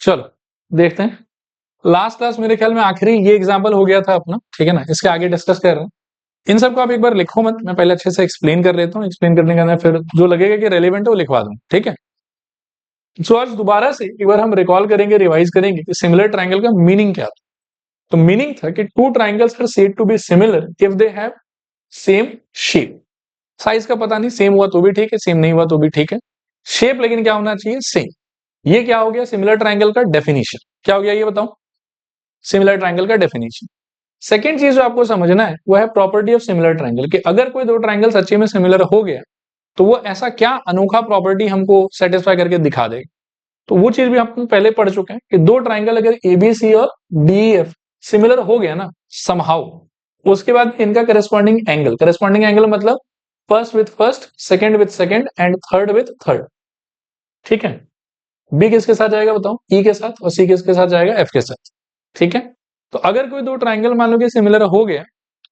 चलो देखते हैं। लास्ट क्लास मेरे ख्याल में आखिरी ये एग्जाम्पल हो गया था अपना, ठीक है ना। इसके आगे डिस्कस कर रहे हैं। इन सबको आप एक बार लिखो मत, मैं पहले अच्छे से एक्सप्लेन कर लेता हूँ। एक्सप्लेन करने के बाद फिर जो लगेगा कि रेलिवेंट है वो लिखवा दूँ, ठीक है। सो आज दोबारा से एक बार हम रिकॉल करेंगे, रिवाइज करेंगे कि सिमिलर ट्राइंगल का मीनिंग क्या था। तो मीनिंग था कि two triangles are said to be similar if they have same shape. Size का पता नहीं, सेम हुआ तो भी ठीक है, सेम नहीं हुआ तो भी ठीक है। शेप लेकिन क्या होना चाहिए, सेम। ये क्या हो गया सिमिलर ट्राइंगल का डेफिनेशन। क्या हो गया ये बताओ, सिमिलर ट्राइंगल का डेफिनेशन। सेकेंड चीज जो आपको समझना है वो है प्रॉपर्टी ऑफ सिमिलर ट्राइंगल, कि अगर कोई दो ट्राइंगल सच्ची में सिमिलर हो गया तो वो ऐसा क्या अनोखा प्रॉपर्टी हमको सेटिस्फाई करके दिखा देगा। तो वो चीज भी हम पहले पढ़ चुके हैं कि दो ट्राइंगल अगर एबीसी और डीईएफ सिमिलर हो गया ना समहाउ, उसके बाद इनका करस्पॉन्डिंग एंगल मतलब first with first, second with second and third with third, ठीक है। बी किसके साथ जाएगा बताओ, ई के साथ, और सी किसके साथ जाएगा, एफ के साथ, ठीक है। तो अगर कोई दो ट्राइंगल मान लो कि सिमिलर हो गया,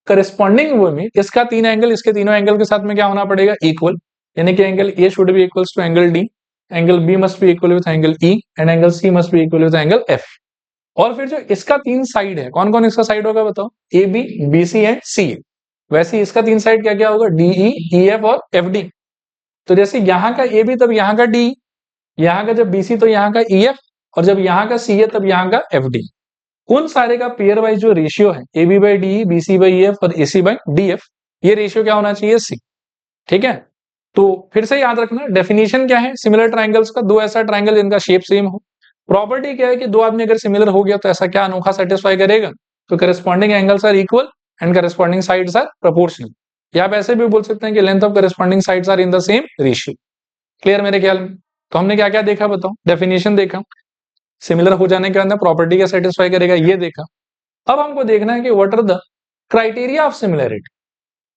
करस्पॉन्डिंग वो में इसका तीन एंगल इसके तीनों एंगल के साथ में क्या होना पड़ेगा, इक्वल। यानी कि angle A should be equals to angle D, angle B must be equal with angle E, and angle C must be equal with angle F. और फिर जो इसका तीन साइड है, कौन कौन इसका साइड होगा बताओ, A B, B C and C A. वैसे इसका तीन साइड क्या क्या होगा, डी ई एफ और एफ डी। तो जैसे यहाँ का ए बी तब यहाँ का डी, यहाँ का जब बीसी तो यहाँ का ई एफ, और जब यहाँ का सी है तब यहाँ का एफ डी। उन सारे का पेयर वाइज जो रेशियो है, A B by D, B C by F और A C by D F, ये रेशियो क्या होना चाहिए, सी, ठीक है। तो फिर से याद रखना डेफिनेशन क्या है सिमिलर ट्राइंगल्स का, दो ऐसा ट्राइंगल जिनका शेप सेम हो। प्रॉपर्टी क्या है कि दो आदमी अगर सिमिलर हो गया तो ऐसा क्या अनोखा सेटिस्फाई करेगा, तो corresponding angles are equal and corresponding sides are proportional. या आप ऐसे भी बोल सकते हैं कि length of corresponding sides are in the same ratio. Clear मेरे ख्याल में। तो हमने क्या क्या देखा बताओ, डेफिनेशन देखा, सिमिलर हो जाने के अंदर प्रॉपर्टी क्या सेटिस्फाई करेगा ये देखा। अब हमको देखना है कि what are the criteria of similarity,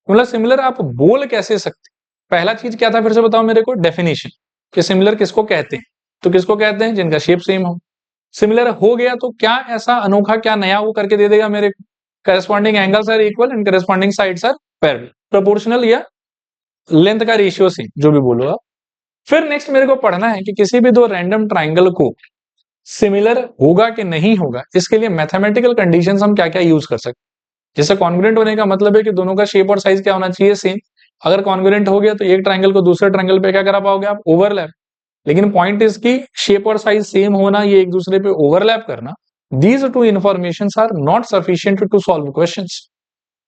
मतलब सिमिलर आप बोल कैसे सकते। पहला चीज क्या था फिर से बताओ मेरे को, डेफिनेशन, कि सिमिलर किसको कहते हैं। तो किसको कहते हैं, जिनका शेप सेम हो। सिमिलर हो गया तो क्या ऐसा अनोखा, क्या नया वो करके दे देगा मेरे को, corresponding angles are equal and corresponding sides are parallel, proportional या लेंथ का रेशियो सेम, जो भी बोलो आप। फिर नेक्स्ट मेरे को पढ़ना है कि किसी भी दो रैंडम ट्राइंगल को सिमिलर होगा कि नहीं होगा, इसके लिए मैथमेटिकल कंडीशंस हम क्या क्या यूज कर सकते हैं। जैसे कॉन्ग्रुएंट होने का मतलब है कि दोनों का शेप और साइज क्या होना चाहिए, सेम। अगर कॉन्ग्रुएंट हो गया तो एक ट्राइंगल को दूसरे ट्राइंगल पे क्या करा पाओगे आप, ओवरलैप। लेकिन पॉइंट इसकी शेप और साइज सेम होना, ये एक दूसरे पे ओवरलैप करना, these two information are not sufficient to solve questions.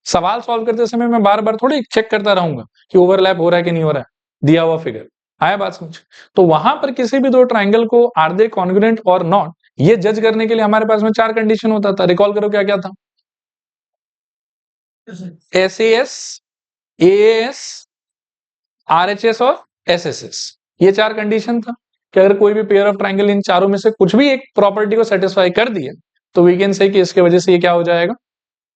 सवाल सॉल्व करते समय मैं बार बार थोड़ी चेक करता रहूंगा कि ओवरलैप हो रहा है कि नहीं हो रहा है, दिया हुआ फिगर आया बात समझ। तो वहां पर किसी भी दो ट्राइंगल को आर दे कॉन्ग्रुएंट और नॉट, ये जज करने के लिए हमारे पास में चार कंडीशन होता था। रिकॉल करो क्या क्या था, SAS, AAS, RHS और SSS, ये चार कंडीशन था कि अगर कोई भी पेयर ऑफ ट्राइंगल इन चारों में से कुछ भी एक प्रॉपर्टी को सेटिस्फाई कर दिया तो वी कैन से कि इसके वजह से ये क्या हो जाएगा,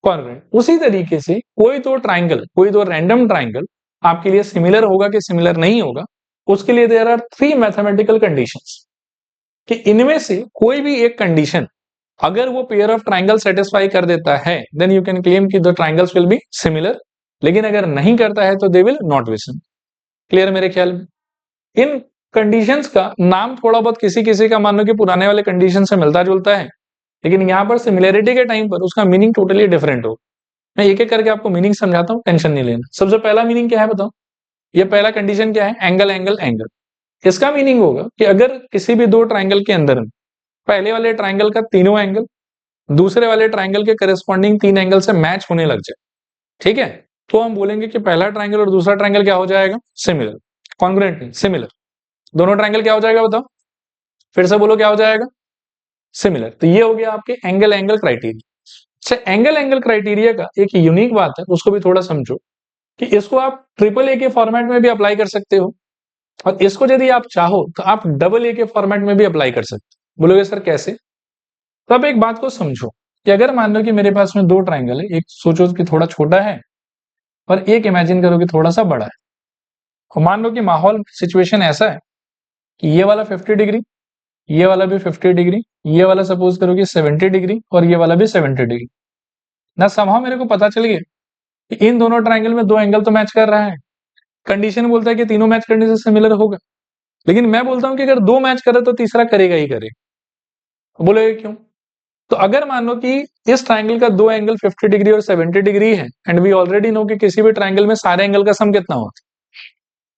कॉन्ग्रुएंट। उसी तरीके से कोई दो ट्राइंगल, कोई दो रैंडम ट्राइंगल आपके लिए सिमिलर होगा कि सिमिलर नहीं होगा, उसके लिए there are three mathematical conditions, कि इनमें से कोई भी एक कंडीशन अगर वो पेयर ऑफ ट्राइंगल सेटिस्फाई कर देता है देन यू कैन क्लेम कि the triangles will be similar, लेकिन अगर नहीं करता है तो they will not be similar. Clear मेरे ख्याल में। इन कंडीशंस का नाम थोड़ा बहुत किसी किसी का मान लो कि पुराने वाले कंडीशन से मिलता जुलता है, लेकिन यहां पर सिमिलरिटी के टाइम पर उसका मीनिंग टोटली डिफरेंट हो। मैं एक एक करके आपको मीनिंग समझाता हूं, टेंशन नहीं लेना। सबसे पहला मीनिंग क्या है बताओ, ये पहला कंडीशन क्या है, एंगल एंगल एंगल। इसका मीनिंग होगा कि अगर किसी भी दो ट्राइंगल के अंदर पहले वाले ट्राइंगल का तीनों एंगल दूसरे वाले ट्राइंगल के करस्पॉन्डिंग तीन एंगल से मैच होने लग जाए, ठीक है, तो हम बोलेंगे कि पहला ट्राइंगल और दूसरा ट्राइंगल क्या हो जाएगा, सिमिलर। कॉन्ग्रुएंट नहीं, सिमिलर। दोनों ट्राइंगल क्या हो जाएगा बताओ, फिर से बोलो क्या हो जाएगा, सिमिलर। तो ये हो गया आपके एंगल एंगल क्राइटेरिया। अच्छा, एंगल एंगल क्राइटेरिया का एक यूनिक बात है, उसको भी थोड़ा समझो, कि इसको आप ट्रिपल ए के फॉर्मेट में भी अप्लाई कर सकते हो, और इसको यदि आप चाहो तो आप डबल ए के फॉर्मेट में भी अप्लाई कर सकते हो। बोलोगे सर कैसे, तो अब एक बात को समझो कि अगर मान लो कि मेरे पास में दो ट्राइंगल है, एक सोचो कि थोड़ा छोटा है और एक इमेजिन करो कि थोड़ा सा बड़ा है, और मान लो कि माहौल सिचुएशन ऐसा है कि ये वाला 50 डिग्री, ये वाला भी 50 डिग्री, ये वाला सपोज करो कि 70 डिग्री और ये वाला भी 70 डिग्री। ना समहाउ मेरे को पता चल गया कि इन दोनों ट्राइंगल में दो एंगल तो मैच कर रहा है, कंडीशन बोलता है कि तीनों मैच करने से सिमिलर होगा, लेकिन मैं बोलता हूं कि अगर दो मैच करे तो तीसरा करेगा ही करेगा। बोलोगे क्यों? तो अगर मान लो कि इस ट्राइंगल का दो एंगल 50 डिग्री और 70 डिग्री है एंड वी ऑलरेडी नो कि किसी भी ट्राइंगल में सारे एंगल का सम कितना होता है,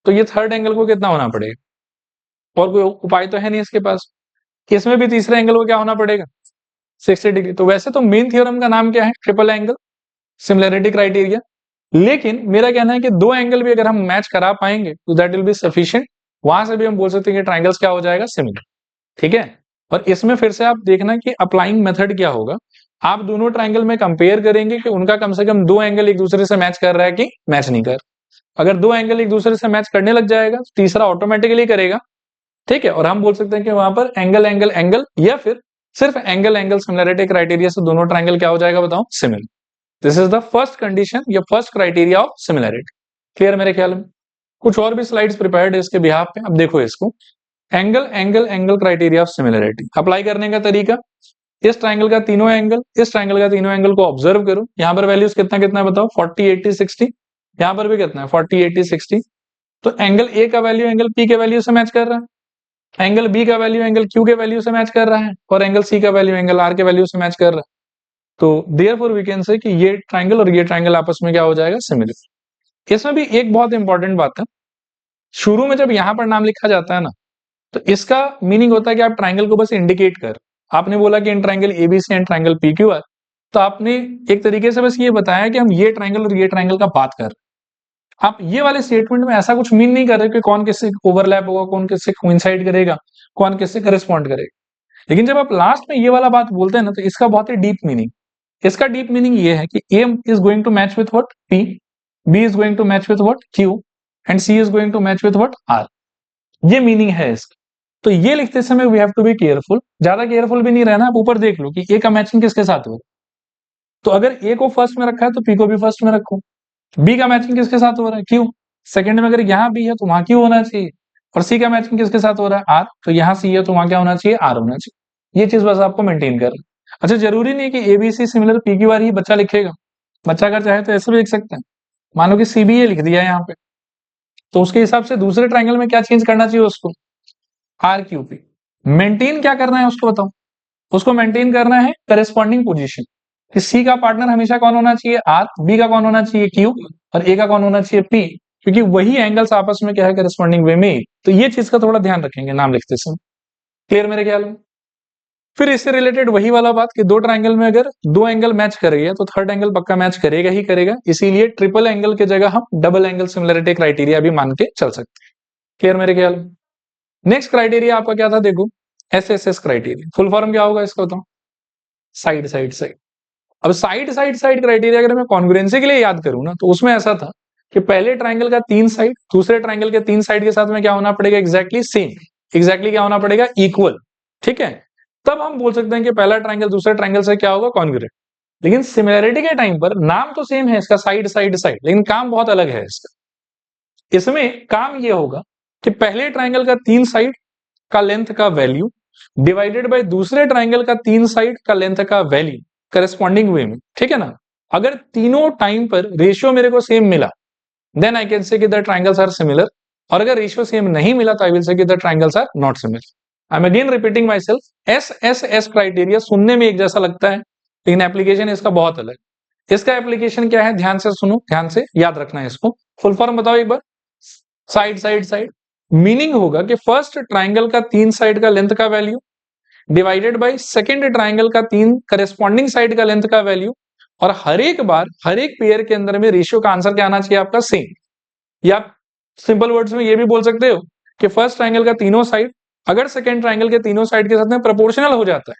तो ये थर्ड एंगल को कितना होना पड़ेगा? और कोई उपाय तो है नहीं इसके पास, इसमें भी तीसरे एंगल को क्या होना पड़ेगा? 60 डिग्री। तो वैसे तो मेन थ्योरम का नाम क्या है? Triple angle similarity criteria. लेकिन मेरा कहना है कि दो एंगल भी अगर हम मैच करा पाएंगे तो दैट विल बी सफिशिएंट। वहां से भी हम बोल सकते हैं कि ट्राइंगल्स क्या हो जाएगा? सिमिलर। ठीक है। और इसमें फिर से आप देखना कि अप्लाइंग मेथड क्या होगा। आप दोनों ट्राइंगल में कंपेयर करेंगे कि उनका कम से कम दो एंगल एक दूसरे से मैच कर रहा है कि मैच नहीं कर। अगर दो एंगल एक दूसरे से मैच करने लग जाएगा तो तीसरा ऑटोमेटिकली करेगा। ठीक है। और हम बोल सकते हैं कि वहां पर एंगल एंगल एंगल या फिर सिर्फ एंगल एंगल सिमिलैरिटी क्राइटेरिया से दोनों ट्राइंगल क्या हो जाएगा? बताओ, similar. This is the first condition या first criteria of similarity. Clear मेरे ख्याल में? कुछ और भी स्लाइड्स प्रिपेयर्ड है इसके बिहाफ पे, अब देखो इसको। Angle angle angle criteria of similarity apply करने का तरीका, इस ट्राइंगल का तीनों एंगल, इस ट्राइंगल का तीनों एंगल को ऑब्जर्व करो। यहाँ पर वैल्यूज कितना कितना है बताओ? 40 80 60। यहाँ पर भी कितना है? 40 80 60। तो एंगल ए का वैल्यू एंगल पी के वैल्यू से मैच कर रहा है, एंगल बी का वैल्यू एंगल क्यू के वैल्यू से मैच कर रहा है, और एंगल सी का वैल्यू एंगल आर के वैल्यू से मैच कर रहा है। तो देयरफॉर वी कैन से कि ये ट्राइंगल और ये ट्राइंगल आपस में क्या हो जाएगा? सिमिलर। इसमें भी एक बहुत इंपॉर्टेंट बात है, शुरू में जब यहां पर नाम लिखा जाता है ना, तो इसका मीनिंग होता है कि आप ट्राइंगल को बस इंडिकेट कर। आपने बोला कि in triangle ABC and triangle PQR, तो आपने एक तरीके से बस ये बताया कि हम ये ट्राइंगल और ये ट्राइंगल का बात कर रहे हैं। आप ये वाले स्टेटमेंट में ऐसा कुछ मीन नहीं कर रहे कि कौन किससे ओवरलैप होगा, कौन किससे कोइंसाइड करेगा, कौन किससे करस्पॉन्ड करेगा। लेकिन जब आप लास्ट में ये वाला बात बोलते हैं ना, तो इसका बहुत ही डीप मीनिंग, इसका डीप मीनिंग ये है कि A is going to match with what? P, B is going to match with what? Q, and C is going to match with what? R. ये मीनिंग है इसका। तो ये लिखते समय we have to be careful, ज्यादा careful भी नहीं रहना। आप ऊपर देख लो कि ए का मैचिंग किसके साथ हो, तो अगर ए को फर्स्ट में रखा है तो पी को भी फर्स्ट में रखो। बी का मैचिंग किसके साथ हो रहा है? क्यू। सेकंड में अगर यहाँ बी है तो वहां क्यू होना चाहिए। और सी का मैचिंग किसके साथ हो रहा है? आर। तो यहाँ सी है तो वहां क्या होना चाहिए? आर होना चाहिए। ये चीज बस आपको मेंटेन करना। अच्छा, जरूरी नहीं कि ABC similar P Q R ही बच्चा लिखेगा। बच्चा अगर चाहे तो ऐसे भी लिख सकते हैं। मान लो कि सीबीए लिख दिया है यहाँ पे, तो उसके हिसाब से दूसरे ट्राइंगल में क्या चेंज करना चाहिए उसको? Are Q P. मेंटेन क्या करना है उसको बताओ? उसको मेंटेन करना है करेस्पॉन्डिंग पोजीशन, कि सी का पार्टनर हमेशा कौन होना चाहिए? आर, बी का कौन होना चाहिए? क्यू, और ए का कौन होना चाहिए? पी। क्योंकि वही एंगल्स आपस में क्या है? करेस्पॉन्डिंग वे में। तो ये चीज का थोड़ा ध्यान रखेंगे नाम लिखते समय। क्लियर मेरे ख्याल में? फिर इससे रिलेटेड वही वाला बात कि दो ट्राइंगल में अगर दो एंगल मैच कर रही है तो थर्ड एंगल पक्का मैच करेगा ही करेगा, इसीलिए ट्रिपल एंगल की जगह हम डबल एंगल सिमिलरिटी क्राइटेरिया भी मान के चल सकते हैं। क्लियर मेरे ख्याल में? नेक्स्ट क्राइटेरिया आपका क्या था? देखो, एसएसएस क्राइटेरिया। फुल फॉर्म क्या होगा इसका बताओ? Side side side. अब साइड साइड साइड क्राइटेरिया अगर मैं कॉन्ग्रुएंसी के लिए याद करूं ना, तो उसमें ऐसा था कि पहले ट्राइंगल का तीन साइड दूसरे ट्राइंगल के तीन साइड के साथ में क्या होना पड़ेगा? Exactly same. एग्जैक्टली क्या होना पड़ेगा? इक्वल। ठीक है। तब हम बोल सकते हैं कि पहला ट्राइंगल दूसरे ट्राइंगल से क्या होगा? कॉन्ग्रुएंट। लेकिन सिमिलैरिटी के टाइम पर नाम तो सेम है इसका, साइड साइड साइड, लेकिन काम बहुत अलग है इसका। इसमें काम ये होगा कि पहले ट्राइंगल का तीन साइड का लेंथ का वैल्यू डिवाइडेड बाय दूसरे ट्राइंगल का तीन साइड का लेंथ का वैल्यू करस्पॉन्डिंग वे में। ठीक है ना? अगर तीनों टाइम पर रेशियो मेरे को सेम मिला, देन आई कैन से कि द ट्राइंगल्स आर सिमिलर। और अगर रेशियो सेम नहीं मिला तो आई विल से कि the triangles are not similar. I am again repeating myself, S criteria सुनने में एक जैसा लगता है, लेकिन एप्लीकेशन इसका बहुत अलग। इसका एप्लीकेशन क्या है? ध्यान से सुनो, ध्यान से याद रखना है इसको। फुल फॉर्म बताओ एक बार। साइड साइड साइड मीनिंग होगा कि फर्स्ट ट्राइंगल का तीन साइड का लेंथ का value divided by second triangle का तीन करेस्पॉन्डिंग साइड का लेंथ का वैल्यू, और हर एक बार हर एक पेयर के अंदर में रेशियो का आंसर क्या आना चाहिए? आपका सेम। या सिंपल वर्ड्स में ये भी बोल सकते हो कि फर्स्ट ट्राइंगल का तीनों साइड अगर सेकंड ट्राइंगल के तीनों साइड के साथ में प्रोपोर्शनल हो जाता है,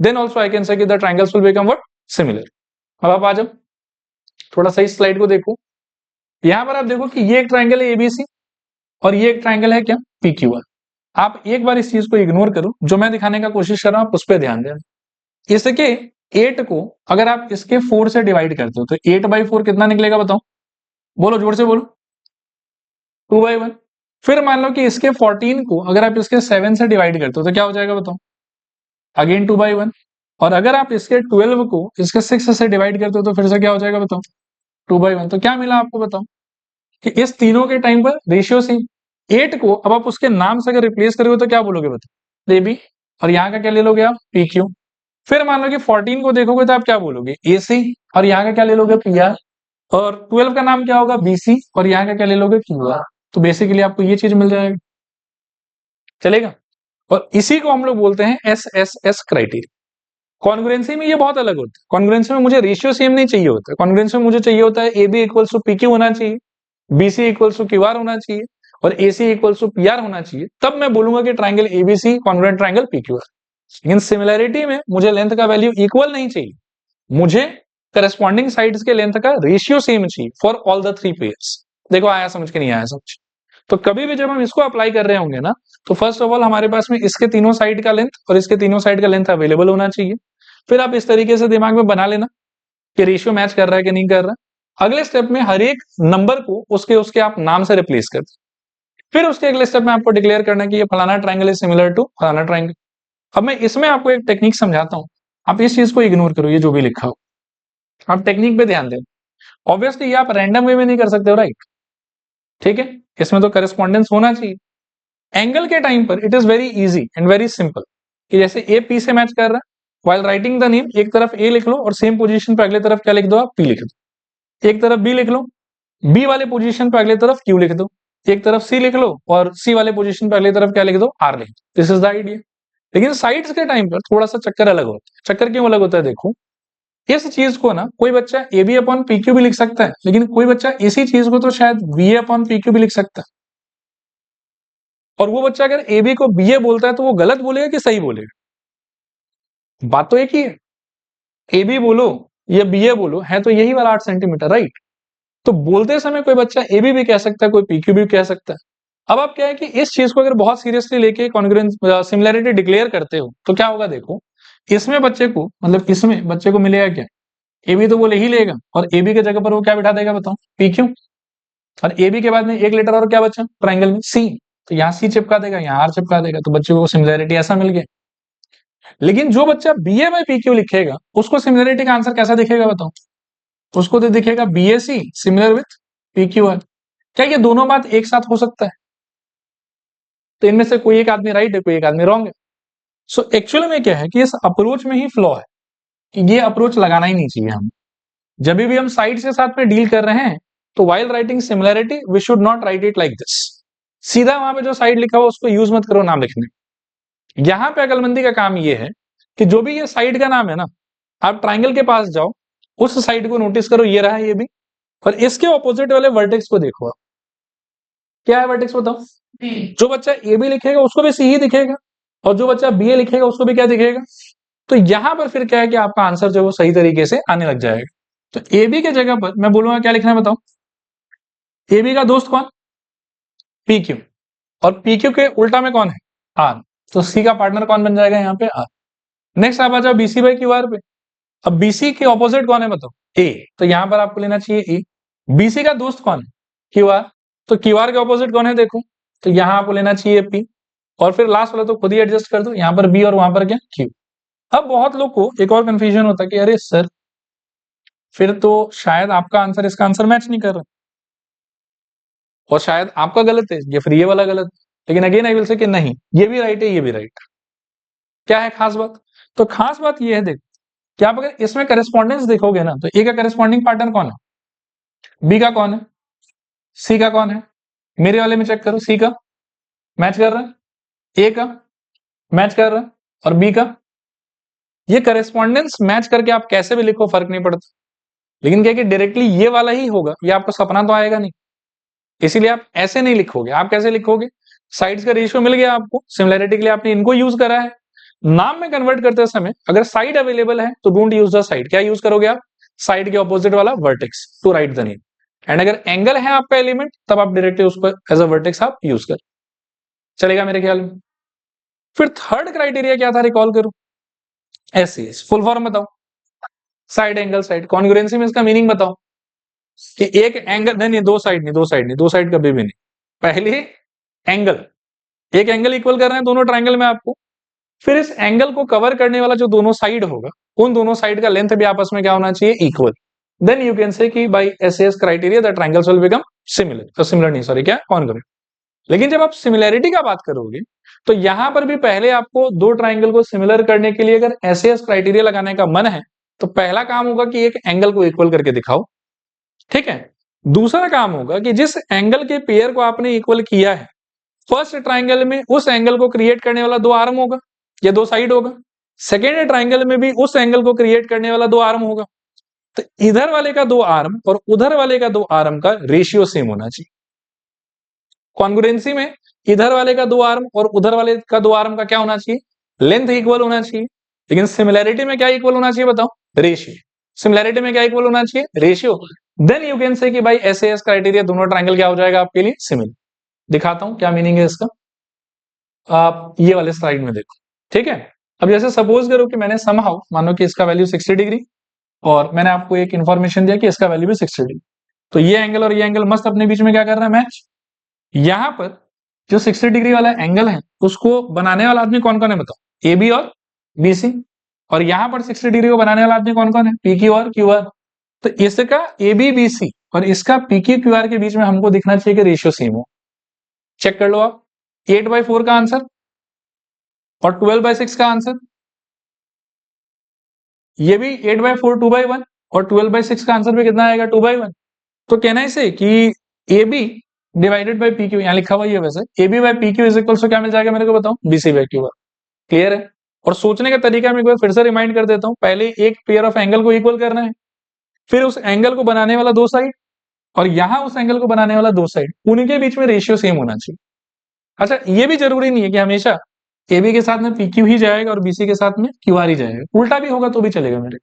then also I can say the triangles will become what? Similar. अब आप आ जाओ, थोड़ा सा इस स्लाइड को देखो। यहां पर आप देखो कि ये एक ट्राइंगल है एबीसी और ये एक ट्राइंगल है क्या? पीक्यूआर। आप एक बार इस चीज को इग्नोर करो, जो मैं दिखाने का कोशिश कर रहा हूं उस पर ध्यान देना। इसके 8 को अगर आप इसके 4 से डिवाइड करते हो तो 8/4 कितना निकलेगा बताओ? बोलो, जोर से बोलो। 2/1। फिर मान लो कि इसके 14 को अगर आप इसके 7 से डिवाइड करते हो तो क्या हो जाएगा बताओ? अगेन 2/1। और अगर आप इसके 12 को इसके 6 से डिवाइड करते हो तो फिर से क्या हो जाएगा बताओ? 2/1। तो क्या मिला आपको बताओ? कि इस तीनों के टाइम पर रेशियो सेम। 8 को अब आप उसके नाम से अगर रिप्लेस करोगे तो क्या बोलोगे बताओ? ए बी और यहाँ का क्या ले लोगे आप, पी क्यू। फिर मान लो कि 14 को देखोगे तो आप क्या बोलोगे, ए सी, और यहाँ का क्या ले लोगे, पी आर। और 12 का नाम क्या होगा, बी सी, और यहाँ का क्या ले लोगे, क्यू आर। तो बेसिकली आपको ये चीज मिल जाएगी, चलेगा। और इसी को हम लोग बोलते हैं S S S criteria. Congruency में ये बहुत अलग होता है। कॉन्ग्रुएंसी में मुझे रेशियो सेम नहीं चाहिए होता है। कॉन्ग्रुएंसी में मुझे चाहिए होता है A B equals to P Q होना चाहिए, B C equals to Q R होना चाहिए, और A C equals to P R होना चाहिए। तब मैं बोलूंगा कि triangle ABC congruent triangle P Q R. लेकिन सिमिलैरिटी में मुझे लेंथ का वैल्यू इक्वल नहीं चाहिए, मुझे करस्पॉन्डिंग साइड्स के लेंथ का रेशियो सेम चाहिए फॉर ऑल द 3 पेयर्स। देखो आया समझ के, नहीं आया समझ। तो कभी भी जब हम इसको अप्लाई कर रहे होंगे ना, तो फर्स्ट ऑफ ऑल हमारे पास में इसके तीनों साइड का लेंथ और इसके तीनों साइड का लेंथ अवेलेबल होना चाहिए। फिर आप इस तरीके से दिमाग में बना लेना कि रेशियो मैच कर रहा है कि नहीं कर रहा। अगले स्टेप में हर एक नंबर को उसके उसके आप नाम से रिप्लेस कर दो। फिर उसके अगले स्टेप में आपको डिक्लेयर करना कि ये फलाना ट्राइंगल इज सिमिलर टू फलाना ट्राइंगल। अब मैं इसमें आपको एक टेक्निक समझाता हूं, आप इस चीज को इग्नोर करो, ये जो भी लिखा हो आप टेक्निक पे ध्यान दें। ऑब्वियसली ये आप रैंडम वे में नहीं कर सकते हो, राइट, ठीक है, इसमें तो करस्पॉन्डेंस होना चाहिए। एंगल के टाइम पर it is very easy and very simple कि जैसे ए पी से मैच कर रहा है, व्हाइल राइटिंग द नेम एक तरफ ए लिख लो और सेम पोजीशन पर अगले तरफ क्या लिख दो, आप पी लिख दो। एक तरफ बी लिख लो, बी वाले पोजीशन पर अगले तरफ क्यू लिख दो। एक तरफ सी लिख लो और सी वाले पोजीशन पर अगले तरफ क्या लिख दो, आर लिख दो। This is the idea. लेकिन साइड्स के टाइम पर थोड़ा सा चक्कर अलग होता है। चक्कर क्यों अलग होता है, देखो इस चीज को ना कोई बच्चा A B upon P Q भी लिख सकता है, लेकिन कोई बच्चा इसी चीज को तो शायद बी ए अपॉन पी क्यू भी लिख सकता है। और वो बच्चा अगर ए बी को बी ए बोलता है तो वो गलत बोलेगा कि सही बोलेगा, बात तो एक ही है। ए बी बोलो या बी ए बोलो, है तो यही वाला 8 सेंटीमीटर, राइट। तो बोलते समय कोई बच्चा ए बी भी कह सकता है, कोई पी क्यू भी कह सकता है। अब आप क्या है कि इस चीज को अगर बहुत सीरियसली लेके कॉन्ग्रुएंस सिमिलैरिटी डिक्लेयर करते हो तो क्या होगा, देखो इसमें बच्चे को, मतलब इसमें बच्चे को मिलेगा क्या, ए बी तो वो ले ही लेगा, और ए बी की जगह पर वो क्या बिठा देगा, बताओ, पी क्यू। और ए बी के बाद में एक लेटर और क्या बचा ट्राइंगल में, सी, तो यहाँ सी चिपका देगा, यहाँ आर चिपका देगा, तो बच्चे को सिमिलैरिटी ऐसा मिल गया। लेकिन जो बच्चा B A by P Q लिखेगा उसको सिमिलैरिटी का आंसर कैसा दिखेगा, बताओ, उसको तो दिखेगा B A C similar with P Q R. क्या ये दोनों बात एक साथ हो सकता है? तो इनमें से कोई एक आदमी राइट है, कोई एक आदमी रॉन्ग है। सो एक्चुअली में क्या है कि इस अप्रोच में ही फ्लॉ है कि ये अप्रोच लगाना ही नहीं चाहिए हमें। जब भी हम साइड के साथ में डील कर रहे हैं तो while writing similarity we should not write it like this. सीधा वहां पे जो साइड लिखा हुआ उसको यूज मत करो नाम लिखने। यहां पे अकलमंदी का काम ये है कि जो भी ये साइड का नाम है ना, आप ट्राइंगल के पास जाओ, उस साइड को नोटिस करो, ये रहा ये भी, और इसके ऑपोजिट वाले वर्टेक्स को देखो आप, क्या है वर्टेक्स बताओ। जो बच्चा ए बी लिखेगा उसको भी सी ही दिखेगा, और जो बच्चा बी ए लिखेगा उसको भी क्या दिखेगा। तो यहां पर फिर क्या है कि आपका आंसर जो वो सही तरीके से आने लग जाएगा। तो ए बी के जगह पर मैं बोलूंगा क्या लिखना है, बताओ, ए बी का दोस्त कौन, पी क्यू, और पी क्यू के उल्टा में कौन है, आर, तो सी का पार्टनर कौन बन जाएगा यहाँ पे, आर। नेक्स्ट आप आ जाओ बीसी बाई क्यू आर पे। अब बीसी के ऑपोजिट कौन है बताओ, ए, तो यहां पर आपको लेना चाहिए ए। बीसी का दोस्त कौन है, क्यू आर, तो क्यू आर के ऑपोजिट कौन है देखो, तो यहां आपको लेना चाहिए पी। और फिर लास्ट वाला तो खुद ही एडजस्ट कर दो, यहाँ पर बी और वहां पर क्या, क्यू। अब बहुत लोग को एक और कंफ्यूजन होता है कि अरे सर फिर तो शायद आपका आंसर इसका आंसर मैच नहीं कर रहा, और शायद आपका गलत है या फिर ये वाला गलत। लेकिन अगेन आई विल से कि नहीं, ये भी राइट है ये भी राइट। क्या है खास बात, तो खास बात ये है, देखो कि आप अगर इसमें करेस्पॉन्डेंस देखोगे ना, तो ए का करेस्पॉन्डिंग पार्टनर कौन है, बी का कौन है, सी का कौन है। मेरे वाले में चेक करो, सी का मैच कर रहा है, ए का मैच कर रहा है, और बी का। ये करेस्पॉन्डेंस मैच करके आप कैसे भी लिखो फर्क नहीं पड़ता, लेकिन क्या कि डायरेक्टली ये वाला ही होगा, ये आपको सपना तो आएगा नहीं। इसीलिए आप ऐसे नहीं लिखोगे। आप कैसे लिखोगे, साइड्स का रेशियो मिल गया आपको, सिमिलैरिटी के लिए आपने इनको यूज करा है। नाम में कन्वर्ट करते समय अगर साइड अवेलेबल है तो डोंट यूज द साइड, क्या यूज करोगे आप, साइड के ऑपोजिट वाला vertex to write the name. And अगर एंगल है आपका एलिमेंट तब आप डायरेक्टली उसको एज अ वर्टेक्स आप यूज कर, चलेगा मेरे ख्याल में। फिर थर्ड क्राइटेरिया क्या था, रिकॉल करो, एससीएस फुल फॉर्म बताओ, साइड एंगल साइड। कॉन्ग्रुएंसी में इसका मीनिंग बताओ कि एक एंगल, नहीं दो साइड नहीं, दो साइड नहीं, दो साइड कभी भी नहीं, पहले एंगल, एक एंगल इक्वल कर रहे हैं दोनों ट्राइंगल में आपको, फिर इस एंगल को कवर करने वाला जो दोनों साइड होगा उन दोनों साइड का लेंथ भी आपस में क्या होना चाहिए, equal. Then you can say कि by SS criteria the triangles will become similar, तो सिमिलर नहीं सॉरी क्या, कॉन्ग्रुएंट। लेकिन जब आप सिमिलैरिटी का बात करोगे तो यहां पर भी पहले आपको दो ट्राइंगल को सिमिलर करने के लिए अगर एसएएस क्राइटेरिया लगाने का मन है तो पहला काम होगा कि एक एंगल को इक्वल करके दिखाओ, ठीक है। दूसरा काम होगा कि जिस एंगल के पेयर को आपने इक्वल किया है फर्स्ट ट्राइंगल में उस एंगल को क्रिएट करने वाला दो आर्म होगा या दो साइड होगा, सेकेंड ट्राइंगल में भी उस एंगल को क्रिएट करने वाला दो आर्म होगा। तो इधर वाले का दो आर्म और उधर वाले का दो आर्म का रेशियो सेम होना चाहिए। कॉन्ग्रुएंसी में इधर वाले का दो आर्म और उधर वाले का दो आर्म का क्या होना चाहिए, लेंथ इक्वल होना चाहिए। लेकिन सिमिलैरिटी में क्या इक्वल होना चाहिए बताओ, रेशियो। सिमिलैरिटी में क्या इक्वल होना चाहिए, ratio. Then you can say कि भाई एसएएस क्राइटेरिया दोनों ट्राइंगल क्या हो जाएगा आपके लिए, सिमिलर। दिखाता हूं क्या मीनिंग है इसका, आप ये वाले स्लाइड में देखो, ठीक है। अब जैसे सपोज करो कि मैंने समहाउ मानो कि इसका वैल्यू 60 डिग्री और मैंने आपको एक इंफॉर्मेशन दिया कि इसका वैल्यू भी 60 डिग्री, तो ये एंगल और ये एंगल मस्त अपने बीच में क्या कर रहा है, मैच। यहां पर जो 60 डिग्री वाला एंगल है उसको बनाने वाला आदमी कौन कौन है बताओ, ए बी और बी सी। और यहां पर 60 डिग्री को बनाने वाला आदमी कौन कौन है, पी क्यू और क्यू आर। तो इसका ए बी बी सी और इसका पी क्यू क्यू आर के बीच में हमको दिखना चाहिए कि रेशियो सेम हो। चेक कर लो आप, 8/4 का आंसर और 12/6 का आंसर, ये भी 8/4 2/1 और 12/6 का आंसर भी कितना आएगा, 2/1। तो कहना इसे कि A B divided by P Q, यहाँ लिखा हुआ है वैसे, A B by P Q is equal to क्या मिल जाएगा मेरे को बताओ, BC by Q R. Clear है। और सोचने का तरीका मैं एक बार फिर से रिमाइंड कर देता हूं, पहले एक पेयर ऑफ एंगल को इक्वल करना है, फिर उस एंगल को बनाने वाला दो साइड और यहां उस एंगल को बनाने वाला दो साइड, उनके बीच में रेशियो सेम होना चाहिए। अच्छा ये भी जरूरी नहीं है कि हमेशा ए बी के साथ में पी क्यू ही जाएगा और बीसी के साथ में क्यू आर ही जाएगा, उल्टा भी होगा तो भी चलेगा मेरे।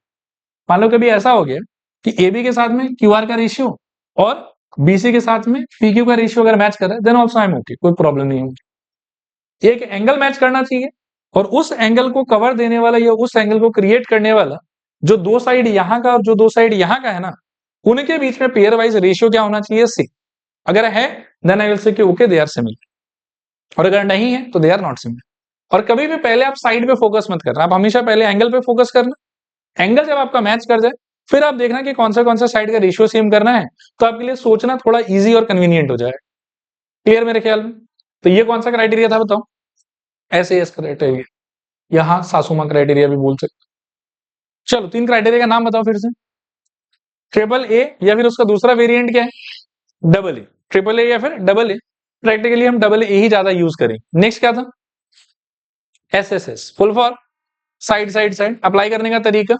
मान लो कभी ऐसा हो गया कि ए बी के साथ में क्यू आर का रेशियो और बीसी के साथ में पी क्यू का रेशियो अगर मैच कर रहा है then also I am okay, कोई प्रॉब्लम नहीं होगी। एक एंगल मैच करना चाहिए और उस एंगल को कवर देने वाला या उस एंगल को क्रिएट करने वाला जो दो साइड यहां का और जो दो साइड यहां का है ना, उनके बीच में पेयर वाइज रेशियो क्या होना चाहिए, सी। अगर है then I will say okay they are similar, और अगर नहीं है तो दे आर नॉट सिमिलर। और कभी भी पहले आप साइड पे फोकस मत करना, आप हमेशा पहले एंगल पे फोकस करना। एंगल जब आपका मैच कर जाए फिर आप देखना कि कौन सा साइड का रेशियो सेम करना है, तो आपके लिए सोचना थोड़ा इजी और कन्वीनियंट हो जाएगा। क्लियर मेरे ख्याल में। तो ये कौन सा क्राइटेरिया था बताओ, एसएएस क्राइटेरिया, यहां सासुमा क्राइटेरिया भी बोल सकते। चलो तीन क्राइटेरिया का नाम बताओ फिर से, ट्रिपल ए या फिर उसका दूसरा वेरिएंट क्या है, डबल ए। ट्रिपल ए या फिर डबल ए, प्रैक्टिकली हम डबल ए ही ज्यादा यूज करें। नेक्स्ट क्या था, SSS, full form side side side. Apply करने का तरीका,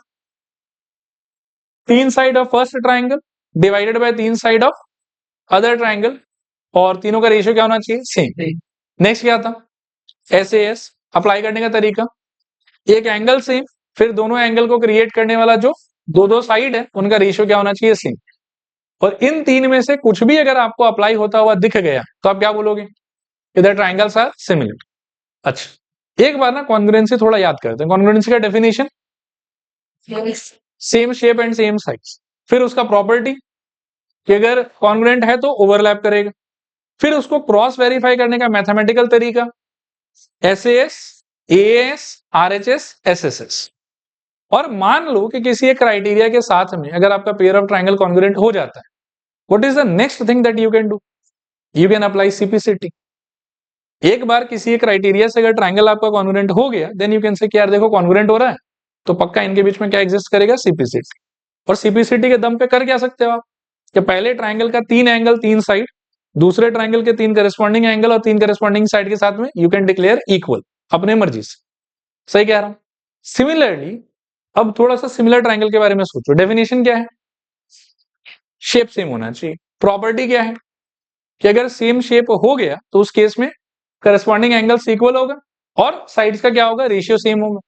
तीन side of first triangle divided by तीन साइड ऑफ अदर ट्राइंगल और तीनों का रेशियो क्या होना चाहिए, सेम। नेक्स्ट क्या था, एसएएस। अप्लाई करने का तरीका, एक एंगल सेम फिर दोनों एंगल को क्रिएट करने वाला जो दो दो साइड है उनका रेशियो क्या होना चाहिए, सेम। और इन तीन में से कुछ भी अगर आपको अप्लाई होता हुआ दिख गया तो आप क्या बोलोगे, इधर ट्राइंगल्स आर सिमिलर। अच्छा एक बार ना कॉन्ग्रुएंसी थोड़ा याद करते हैं। कॉन्ग्रुएंसी का definition, same shape and same size. फिर उसका प्रॉपर्टी कि अगर कॉन्ग्रुएंट है तो ओवरलैप करेगा। फिर उसको क्रॉस वेरीफाई करने का मैथमेटिकल तरीका, एसएएस, एएस, आरएचएस, एसएसएस। और मान लो कि किसी एक क्राइटेरिया के साथ में अगर आपका पेयर ऑफ ट्राइंगल कॉन्ग्रुएंट हो जाता है, what is the next thing that you can do, you can apply CPCT. एक बार किसी एक क्राइटेरिया से अगर ट्राइंगल आपका कॉन्ग्रुएंट हो गया देन यू कैन से यार देखो कॉन्ग्रुएंट हो रहा है तो पक्का इनके बीच में क्या एग्जिस्ट करेगा, सीपीसीटी। और सीपीसीटी के दम पे कर क्या सकते हो आप कि पहले ट्राइंगल का तीन एंगल तीन साइड, दूसरे ट्राइंगल के तीन करस्पॉन्डिंग एंगल और तीन करस्पॉन्डिंग साइड के साथ में यू कैन डिक्लेयर इक्वल अपने मर्जी से। सही कह रहा हूं। सिमिलरली अब थोड़ा सा सिमिलर ट्राइंगल के बारे में सोचो। डेफिनेशन क्या है, शेप सेम होना चाहिए। प्रॉपर्टी क्या है कि अगर सेम शेप हो गया तो उस केस में करस्पॉन्डिंग एंगल्स इक्वल होगा और साइड्स का क्या होगा, रेशियो सेम होगा।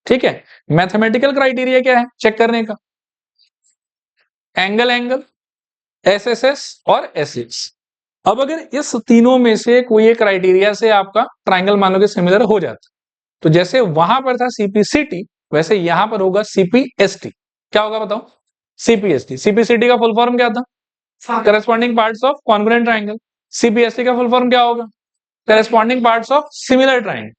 ठीक है। मैथमेटिकल क्राइटेरिया क्या है चेक करने का, एंगल एंगल, एसएसएस और एसएस। अब अगर इस तीनों में से कोई एक क्राइटेरिया से आपका ट्राइंगल मान लो कि सिमिलर हो जाता, तो जैसे वहां पर था सीपीसीटी वैसे यहां पर होगा सीपीएसटी। क्या होगा बताओ, सीपीएसटी। सीपीसीटी का फुल फॉर्म क्या था, corresponding parts of congruent triangle. CPST का फुल फॉर्म क्या होगा, corresponding parts of similar triangle.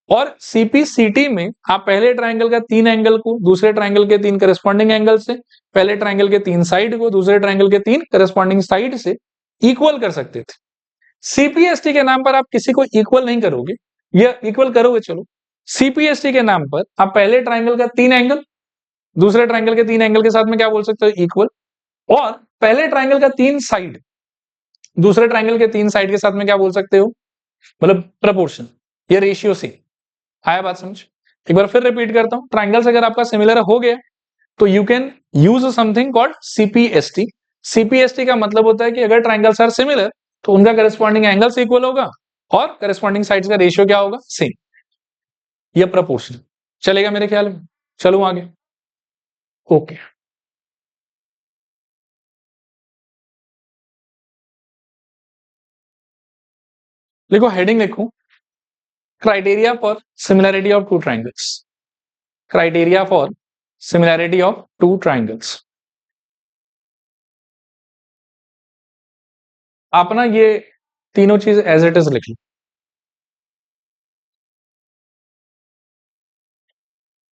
और सीपीसीटी में आप पहले ट्राइंगल का तीन एंगल को दूसरे ट्राइंगल के तीन करस्पॉन्डिंग एंगल से, पहले ट्राइंगल के तीन साइड को दूसरे ट्राइंगल के तीन करस्पॉन्डिंग साइड से इक्वल कर सकते थे। सीपीएसटी के नाम पर आप किसी को इक्वल नहीं करोगे, या इक्वल करोगे चलो, सीपीएसटी के नाम पर आप पहले ट्राइंगल का 3 एंगल दूसरे ट्राइंगल के 3 एंगल के साथ में क्या बोल सकते हो, इक्वल। और पहले ट्राइंगल का 3 साइड दूसरे ट्राइंगल के 3 साइड के साथ में क्या बोल सकते हो, मतलब प्रपोर्शन या रेशियो से। आया बात समझ? एक बार फिर रिपीट करता हूं, ट्राइंगल्स अगर आपका सिमिलर हो गया तो you can use something called CPST. CPST का मतलब होता है कि अगर ट्राइंगल्स आर सिमिलर तो उनका करस्पॉन्डिंग एंगल्स इक्वल होगा और करस्पॉन्डिंग साइड्स का रेशियो क्या होगा, सेम या प्रपोर्शनल। चलेगा मेरे ख्याल में? चलो आगे। ओके, देखो हेडिंग लिखो, criteria for similarity of two triangles. Criteria for similarity of two triangles. आप ना ये तीनों चीज एज इट इज लिख लो।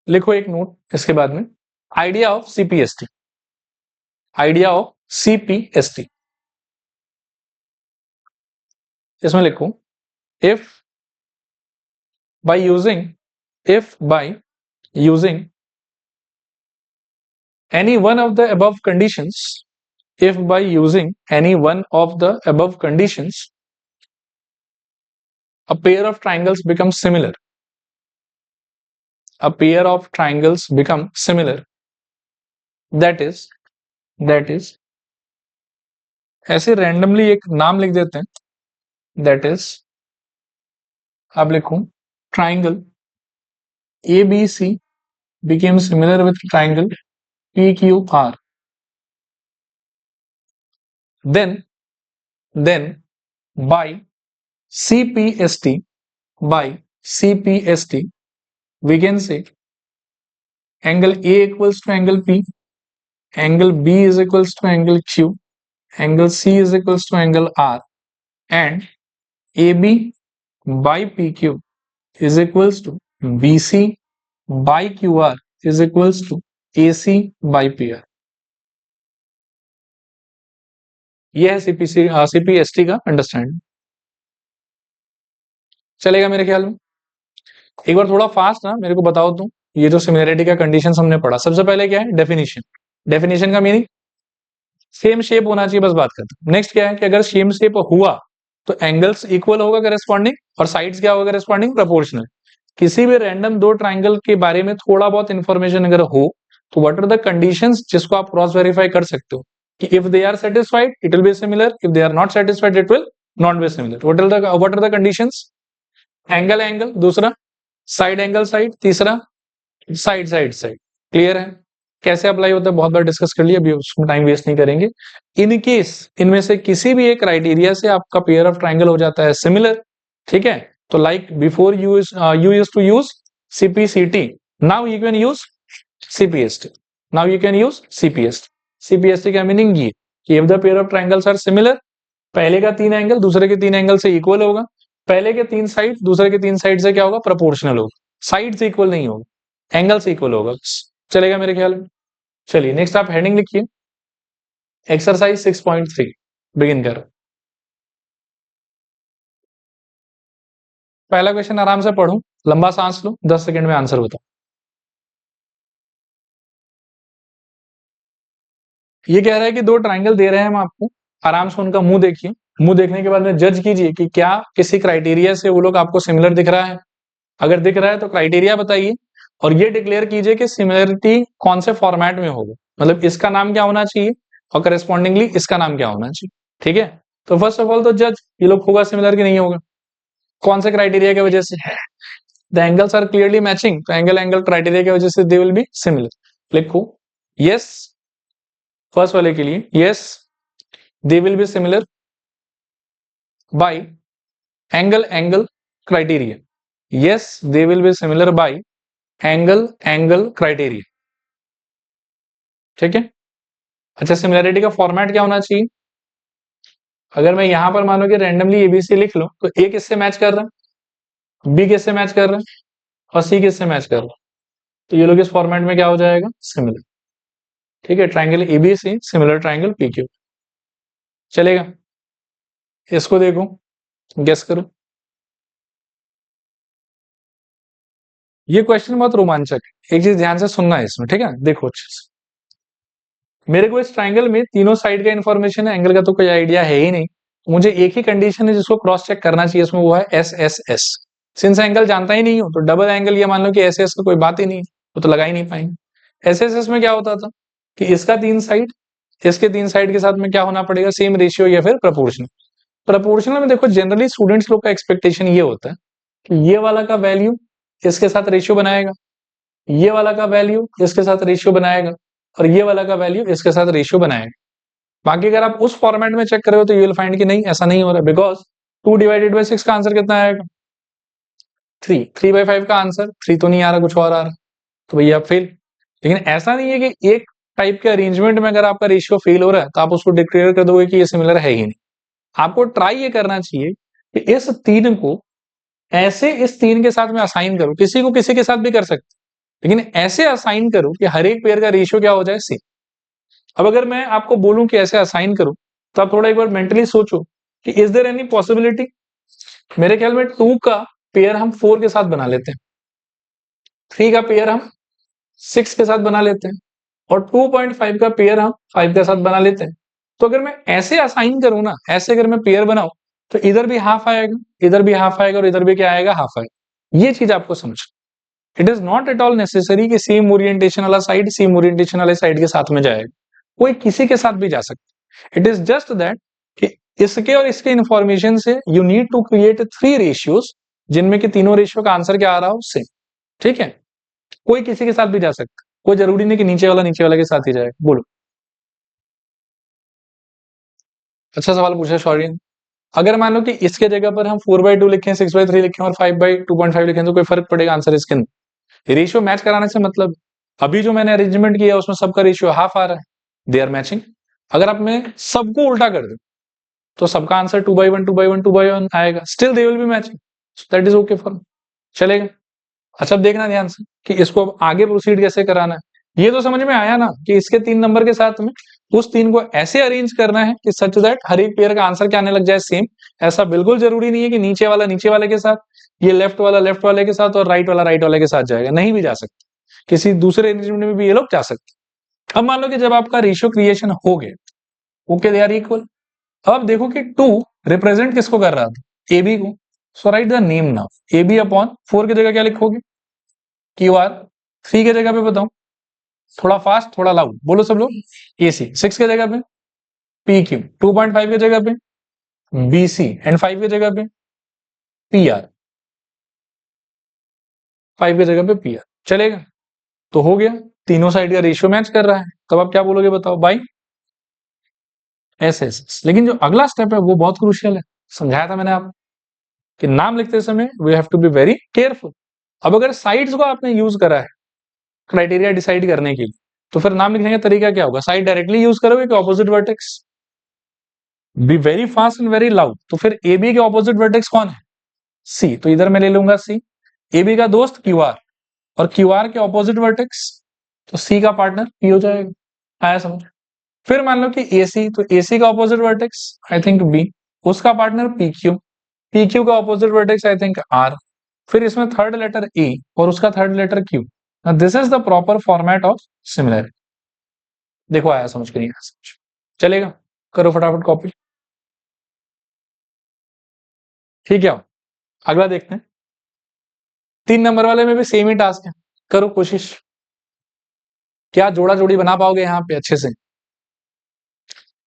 लिखो एक नोट इसके बाद में, idea of CPST. Idea of CPST इसमें लिखो, if by using if by using any one of the above conditions, if by using any one of the above conditions a pair of triangles becomes similar, a pair of triangles become similar, that is ऐसे randomly एक नाम लिख देते हैं, that is आप लिखो triangle ABC became similar with triangle PQR, then by CPST, by CPST we can say angle A equals to angle P, angle B is equals to angle Q, angle C is equals to angle R, and AB by PQ is equals to BC by QR is equals to AC by PR. यह है CPST का understanding. चलेगा मेरे ख्याल में? एक बार थोड़ा fast ना मेरे को बताओ तुम, ये जो सिमिलरिटी का कंडीशन हमने पढ़ा, सबसे पहले क्या है, डेफिनेशन। डेफिनेशन का मीनिंग सेम शेप होना चाहिए, बस बात करते हैं। नेक्स्ट क्या है कि अगर सेम शेप हुआ तो एंगल्स इक्वल होगा करेस्पॉन्डिंग, और साइड्स क्या होगा करेस्पॉन्डिंग, प्रोपोर्शनल। किसी भी रैंडम दो ट्राइंगल के बारे में थोड़ा बहुत इंफॉर्मेशन अगर हो तो व्हाट आर द कंडीशंस जिसको आप क्रॉस वेरीफाई कर सकते हो कि if they are satisfied it will be similar, if they are not satisfied it will not be similar. What are the conditions? Angle angle, दूसरा साइड एंगल साइड, तीसरा side side side. Clear है? कैसे apply होता है बहुत बार discuss कर लिया, अभी उसमें टाइम वेस्ट नहीं करेंगे। इन केस इनमें से किसी भी एक क्राइटेरिया से आपका पेयर ऑफ ट्राइंगल हो जाता है सिमिलर, ठीक है, तो like before you use to use CPCT, now you can use CPST. Now you can use CPST. CPST का मीनिंग ये कि if the pair of triangles are similar, पहले का 3 एंगल दूसरे के 3 एंगल से इक्वल होगा, पहले के 3 साइड दूसरे के 3 साइड से क्या होगा, प्रोपोर्शनल होगा। साइड से इक्वल नहीं होगा, एंगल से इक्वल होगा। चलेगा मेरे ख्याल में? चलिए नेक्स्ट आप हेडिंग लिखिए, एक्सरसाइज 6.3 बिगिन करो। पहला क्वेश्चन आराम से पढ़ो, लंबा सांस लो, 10 सेकंड में आंसर बताओ। ये कह रहा है कि दो ट्राइंगल दे रहे हैं हम आपको, आराम से उनका मुंह देखिए, मुंह देखने के बाद में जज कीजिए कि क्या किसी क्राइटेरिया से वो लोग आपको सिमिलर दिख रहा है। अगर दिख रहा है तो क्राइटेरिया बताइए, और ये डिक्लेयर कीजिए कि सिमिलरिटी कौन से फॉर्मेट में होगा, मतलब इसका नाम क्या होना चाहिए और करेस्पॉन्डिंगली इसका नाम क्या होना चाहिए। ठीक है, तो फर्स्ट ऑफ ऑल तो जज ये लोग होगा सिमिलर कि नहीं होगा, कौन से क्राइटेरिया की वजह से, the angles are clearly matching, तो एंगल एंगल क्राइटेरिया की वजह से दे विल बी सिमिलर। लिखो यस, फर्स्ट वाले के लिए yes they will be similar by angle angle criteria, yes they will be similar by angle angle criteria। ठीक है, अच्छा सिमिलरिटी का फॉर्मेट क्या होना चाहिए, अगर मैं यहां पर मानो कि रैंडमली एबीसी लिख लो तो ए किससे मैच कर रहा है, बी किससे मैच कर रहा है, और सी किससे मैच कर रहा है, तो ये लोग इस फॉर्मेट में क्या हो जाएगा, सिमिलर। ठीक है, triangle ABC similar triangle PQ. चलेगा, इसको देखो, गेस करो। ये क्वेश्चन बहुत रोमांचक है, एक चीज ध्यान से सुनना है इसमें, ठीक है? देखो अच्छे से। मेरे को इस ट्राइंगल में तीनों साइड का इन्फॉर्मेशन है, एंगल का तो कोई आइडिया है ही नहीं। मुझे एक ही कंडीशन है जिसको क्रॉस चेक करना चाहिए इसमें, वो है S S S. Since angle जानता ही नहीं हूं तो डबल एंगल ये मान लो कि एस एस का कोई बात ही नहीं है, वो तो लगा ही नहीं पाएंगे। एस एस एस में क्या होता था कि इसका 3 साइड, इसके 3 साइड के साथ में क्या होना पड़ेगा, सेम रेशियो या फिर प्रपोर्शनल। प्रपोर्शनल में देखो जनरली स्टूडेंट्स लोग का एक्सपेक्टेशन ये होता है कि ये वाला का वैल्यू इसके साथ रेशियो बनाएगा, ये वाला का वैल्यू इसके साथ रेशियो बनाएगा, और ये वाला का वैल्यू इसके साथ रेशियो बनाएगा। बाकी अगर आप उस फॉर्मेट में चेक कर रहे हो तो यू विल फाइंड कि नहीं, ऐसा नहीं हो रहा, बिकॉज 2/6 का आंसर कितना आएगा, 3। 3/5 का आंसर 3 तो नहीं आ रहा, कुछ और आ रहा, तो भैया आप फेल। लेकिन ऐसा नहीं है कि एक टाइप के अरेंजमेंट में अगर आपका रेशियो फेल हो रहा है तो आप उसको डिक्लेयर कर दोगे कि ये सिमिलर है ही नहीं। आपको ट्राई ये करना चाहिए कि इस 3 को ऐसे इस 3 के साथ में असाइन करो, किसी को किसी के साथ भी कर सकते, लेकिन ऐसे असाइन करो कि हर एक पेयर का रेशियो क्या हो जाए, सेम। अब अगर मैं आपको बोलूं कि ऐसे असाइन करो तो आप थोड़ा एक बार मेंटली सोचो कि इज देयर एनी पॉसिबिलिटी। मेरे ख्याल में 2 का पेयर हम 4 के साथ बना लेते हैं, 3 का पेयर हम 6 के साथ बना लेते हैं, और 2.5 का पेयर हम 5 के साथ बना लेते हैं। तो अगर मैं ऐसे असाइन करूं ना, ऐसे अगर मैं पेयर बनाऊं तो इधर भी हाफ आएगा, इधर भी हाफ आएगा, और इधर भी क्या आएगा, हाफ आएगा। ये चीज आपको समझ, it is not at all necessary कि सेम ओरिएंटेशन वाला साइड सेम ओरिएंटेशन वाले साइड के साथ में जाएगा, कोई किसी के साथ भी जा सकता है। इट इज जस्ट दैट कि इसके और इसके इंफॉर्मेशन से you need to create 3 ratios जिनमें कि तीनों रेशियो का आंसर क्या आ रहा हो, सेम। ठीक है, कोई किसी के साथ भी जा सकता, कोई जरूरी नहीं कि नीचे वाला के साथ ही जाए। बोलो। अच्छा सवाल पूछा शौर्य। अगर मान लो कि इसके जगह पर हम 4/2 लिखें, 6/3 लिखें और 5/2.5 लिखें तो कोई फर्क पड़ेगा आंसर इसके अंदर? रेशियो मैच कराने से मतलब, अभी जो मैंने अरेंजमेंट किया उसमें सबका रेशियो हाफ आ रहा है, दे आर मैचिंग। अगर आप मैं सबको उल्टा कर दो तो सबका आंसर 2/1 2/1 2/1 आएगा, still they will be matching, that is okay for, चलेगा। अच्छा अब देखना ध्यान से कि इसको अब आगे प्रोसीड कैसे कराना है। ये तो समझ में आया ना कि इसके 3 नंबर के साथ में उस 3 को ऐसे अरेंज करना है कि सच दैट हर एक पेयर का आंसर क्या आने लग जाए, सेम। ऐसा बिल्कुल जरूरी नहीं है कि नीचे वाला नीचे वाले के साथ, ये लेफ्ट वाला लेफ्ट वाले के साथ और राइट वाला राइट वाले के साथ जाएगा, नहीं भी जा सकता, किसी दूसरे अरेंजमेंट में भी ये लोग जा सकते। अब मान लो कि जब आपका रेशियो क्रिएशन हो गया, ओके दे आर इक्वल। अब देखो कि 2 रिप्रेजेंट किसको कर रहा था, ए बी को। So write the name now, A B upon 4 की जगह क्या लिखोगे, क्यू आर। 3 की जगह पे बताओ, थोड़ा फास्ट थोड़ा लाउड बोलो सब लोग, ए सी। 6 की जगह पे पी क्यू, 2.5 की जगह पे बी सी, एंड 5 की जगह पे पी आर, 5 की जगह पे पी आर, चलेगा। तो हो गया, तीनों साइड का रेशियो मैच कर रहा है। तब आप क्या बोलोगे बताओ, बाई एस एस। लेकिन जो अगला स्टेप है वो बहुत क्रूशियल है, समझाया था मैंने आपको कि नाम लिखते समय we have to be very careful. अब अगर साइड्स को आपने यूज करा है क्राइटेरिया डिसाइड करने के लिए, तो फिर नाम लिखने का तरीका क्या होगा, साइड डायरेक्टली यूज करोगे कि opposite vertex? Be very fast and very loud. तो फिर ए बी के ऑपोजिट वर्टेक्स कौन है, सी। तो इधर मैं ले लूंगा सी, ए बी का दोस्त क्यू आर, और क्यू आर के ऑपोजिट वर्टेक्स, तो सी का पार्टनर पी हो जाएगा। आया समझ? फिर मान लो कि ए सी, तो ए सी का opposite vertex I think B, उसका partner P Q, P Q का opposite vertex I think R, फिर इसमें थर्ड लेटर ए और उसका third letter Q. This is the proper format of similar. देखो आया समझ के नहीं आया समझ, चलेगा। करो फटाफट कॉपी। ठीक है, अगला देखते हैं। 3 नंबर वाले में भी सेम ही टास्क है, करो कोशिश। क्या जोड़ा जोड़ी बना पाओगे यहाँ पे अच्छे से?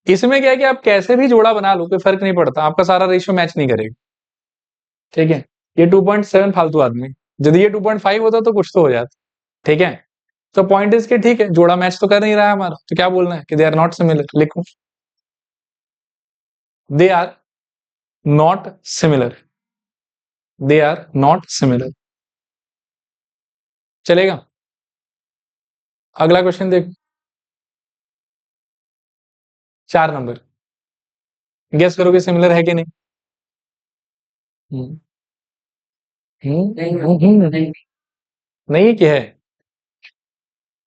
इसमें क्या है कि आप कैसे भी जोड़ा बना लो कोई फर्क नहीं पड़ता, आपका सारा रेशियो मैच नहीं करेगा। ठीक है, ये 2.7 फालतू आदमी, यदि ये 2.5 होता तो कुछ तो हो जाता। ठीक है, तो पॉइंट इसके, ठीक है जोड़ा मैच तो कर नहीं रहा है हमारा, तो क्या बोलना है कि दे आर नॉट सिमिलर। लिखो they are not similar, they are not similar, चलेगा। अगला क्वेश्चन देख, 4 नंबर, गेस करोगे सिमिलर है कि नहीं? हम्म, नहीं क्या है,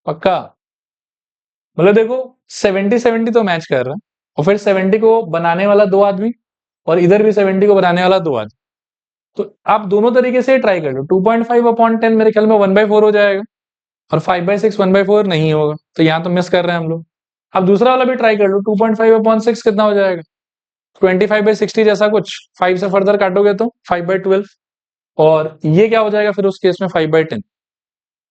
पक्का? मतलब देखो 70 70 तो मैच कर रहा है, और फिर 70 को बनाने वाला 2 आदमी, और इधर भी 70 को बनाने वाला 2 आदमी। तो आप दोनों तरीके से ट्राई कर लो। 2.5/10 मेरे ख्याल में 1/4 हो जाएगा, और 5/6 1/4 नहीं होगा, तो यहाँ तो मिस कर रहे हैं हम लोग। अब दूसरा वाला भी ट्राई कर लो, 2.5/6 कितना हो जाएगा? 25/60 जैसा कुछ। 5 से फर्दर काटोगे तो 5/12, और ये क्या हो जाएगा फिर उस केस में? 5/10।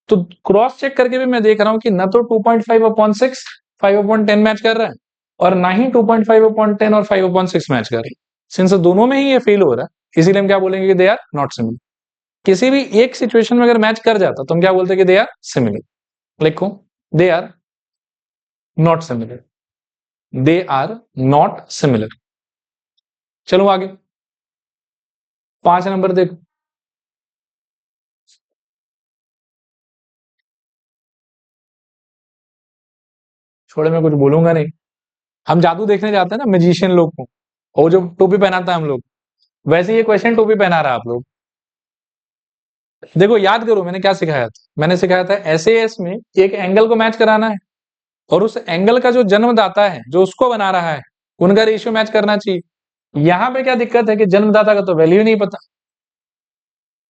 तो क्रॉस चेक करके भी मैं देख रहा हूँ कि ना तो 2.5/6 5/10 मैच कर रहा है, और ना ही 2.5/10 और 5/6 मैच कर रही है। सिंस दोनों में ही ये फेल हो रहा है, इसीलिए हम क्या बोलेंगे कि दे आर नॉट सिमिलर। किसी भी एक सिचुएशन में अगर मैच कर जाता तो हम क्या बोलते कि दे आर सिमिलर। लिखो, they are not similar, they are not similar. चलो आगे, 5 नंबर देखो। छोड़े, मैं कुछ बोलूंगा नहीं। हम जादू देखने जाते हैं ना मैजिशियन लोग को, और जो टोपी पहनाता है हम लोग, वैसे ये क्वेश्चन टोपी पहना रहा है आप लोग। देखो याद करो मैंने क्या सिखाया था। मैंने सिखाया था एसएएस में एक एंगल को मैच कराना है, और उस एंगल का जो जन्मदाता है, जो उसको बना रहा है, उनका रेशियो मैच करना चाहिए। यहाँ पे क्या दिक्कत है कि जन्मदाता का तो वैल्यू नहीं पता।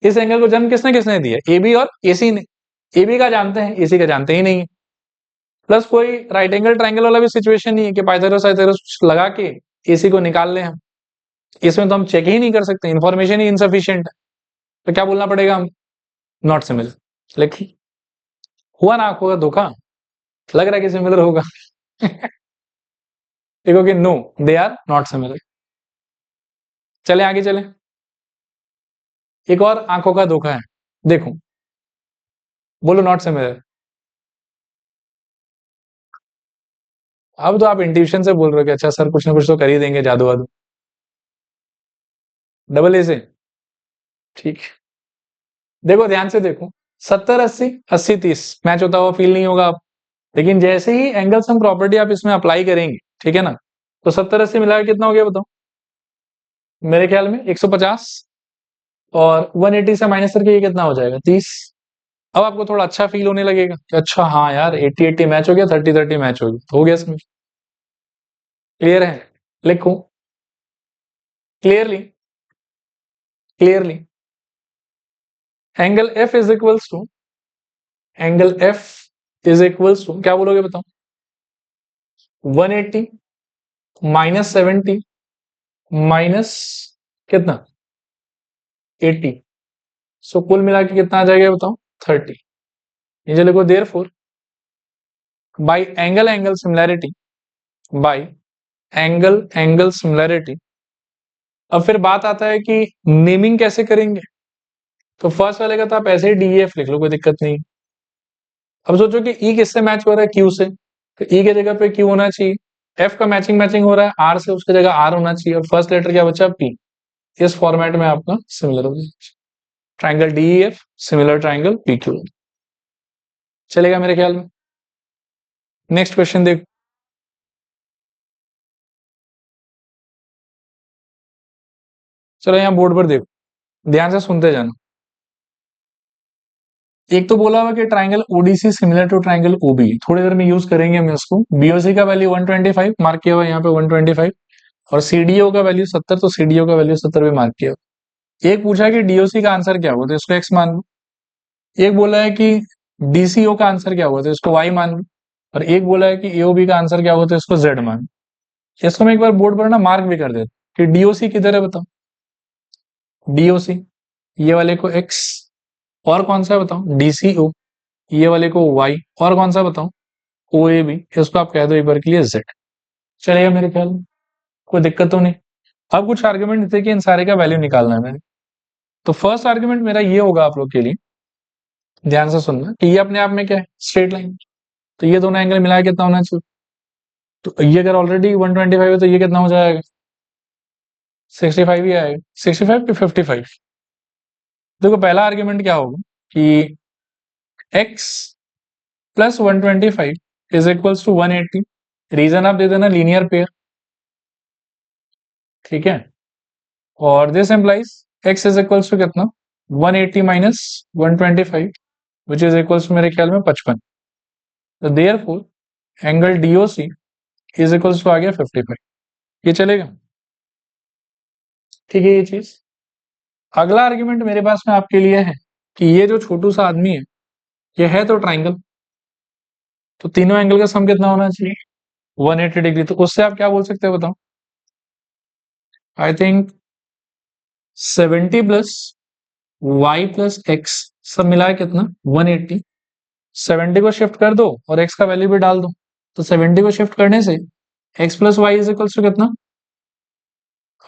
इस एंगल को जन्म किसने किसने दिया? एबी और एसी ने। एबी का जानते हैं, एसी का जानते ही नहीं है। प्लस कोई राइट एंगल ट्राइंगल वाला भी सिचुएशन नहीं है कि पाइथागोरस साइथागोरस लगा के एसी को निकाल लें हम। इसमें तो हम चेक ही नहीं कर सकते, इन्फॉर्मेशन ही इनसफिशियंट है। तो क्या बोलना पड़ेगा हम? Not similar. लेकिन हुआ ना आंखों का धोखा, लग रहा है कि सिमिलर होगा। देखो कि no, they are not similar. चले आगे चले, एक और आंखों का धोखा है। देखो, बोलो नॉट सिमिलर। अब तो आप इंट्यूशन से बोल रहे हो कि अच्छा सर कुछ ना कुछ तो कर ही देंगे, जादू वादू। डबल ए से, ठीक। देखो ध्यान से देखो, 70-80, 80-30 मैच होता हुआ फील नहीं होगा आप। लेकिन जैसे ही एंगल सम प्रॉपर्टी आप इसमें अप्लाई करेंगे, ठीक है ना, तो 70-80 मिलाकर कितना हो गया बताओ? मेरे ख्याल में 150, और 180 से माइनस करके ये कितना हो जाएगा? 30। अब आपको थोड़ा अच्छा फील होने लगेगा कि अच्छा हाँ यार 80-80 मैच हो गया, 30-30 मैच हो गया, तो हो गया इसमें। क्लियर है? लिखो, clearly, clearly angle F is equals to, angle F is equals to क्या बोलोगे बताओ? 180 माइनस 70 माइनस कितना? 80। सो कुल मिला के कितना आ जाएगा बताओ? 30। नीचे लिखो therefore by angle angle similarity, bye angle angle similarity. अब फिर बात आता है कि नेमिंग कैसे करेंगे। तो फर्स्ट वाले का तो आप ऐसे ही डीएफ लिख लो, कोई दिक्कत नहीं। अब सोचो कि ई किससे मैच हो रहा है? क्यू से, तो ई की जगह पे क्यू होना चाहिए। एफ का मैचिंग मैचिंग हो रहा है आर से, उसकी जगह आर होना चाहिए, और फर्स्ट लेटर क्या बचा? पी। इस फॉर्मेट में आपका सिमिलर हो जाएगा। Triangle DEF similar triangle PQ. चलेगा मेरे ख्याल में। नेक्स्ट क्वेश्चन देखो, चलो यहाँ बोर्ड पर देखो, ध्यान से सुनते जाना। एक तो बोला हुआ कि triangle ODC similar to triangle OB, थोड़ी देर में यूज करेंगे हम इसको। बीओसी का वैल्यू 125 मार्क किया हुआ है यहाँ पे 125, और सीडीओ का वैल्यू 70, तो सीडीओ का वैल्यू 70 भी मार्क किया हुआ। एक पूछा कि डीओसी का आंसर क्या हुआ, तो इसको एक्स मान लो। एक बोला है कि डीसीओ का आंसर क्या हुआ, तो इसको वाई मान लो। और एक बोला है कि एओबी का आंसर क्या हुआ, तो इसको जेड मान लो। इसको मैं एक बार बोर्ड पर ना मार्क भी कर देता कि डीओसी किधर है बताओ? डीओसी ये वाले को एक्स, और कौन सा है बताओ? डीसीओ ये वाले को वाई, और कौन सा बताओ? O A B. इसको आप कह दो एक बार के लिए जेड। चलेगा मेरे ख्याल में, कोई दिक्कत तो नहीं। अब कुछ आर्ग्यूमेंट थे कि इन सारे का वैल्यू निकालना है मैंने। तो फर्स्ट आर्ग्यूमेंट मेरा ये होगा आप लोग के लिए, ध्यान से सुनना कि ये अपने आप में क्या है? Straight line. तो ये दोनों एंगल मिलाया कितना होना चाहिए? तो ये अगर ऑलरेडी 125 है तो ये कितना हो जाएगा? 65 ही आएगा। 65 कि 55? देखो पहला आर्ग्यूमेंट क्या होगा कि x plus 125 is equals to 180। Reason आप दे देना लीनियर पेयर, ठीक है। और this implies x is equals to कितना? 180 minus 125 which is equals to मेरे ख्याल में 55। तो therefore angle DOC is equals to आ गया 55। ये चलेगा? ठीक है ये चीज। अगला आर्ग्यूमेंट मेरे पास में आपके लिए है कि ये जो छोटू सा आदमी है ये है तो ट्राइंगल, तो तीनों एंगल का सम कितना होना चाहिए 180 डिग्री। तो उससे आप क्या बोल सकते हो बताओ? I think 70 plus y plus x सब मिला के कितना 180। 70 को शिफ्ट कर दो और x का वैल्यू भी डाल दो, तो 70 को शिफ्ट करने से x plus y is equals to कितना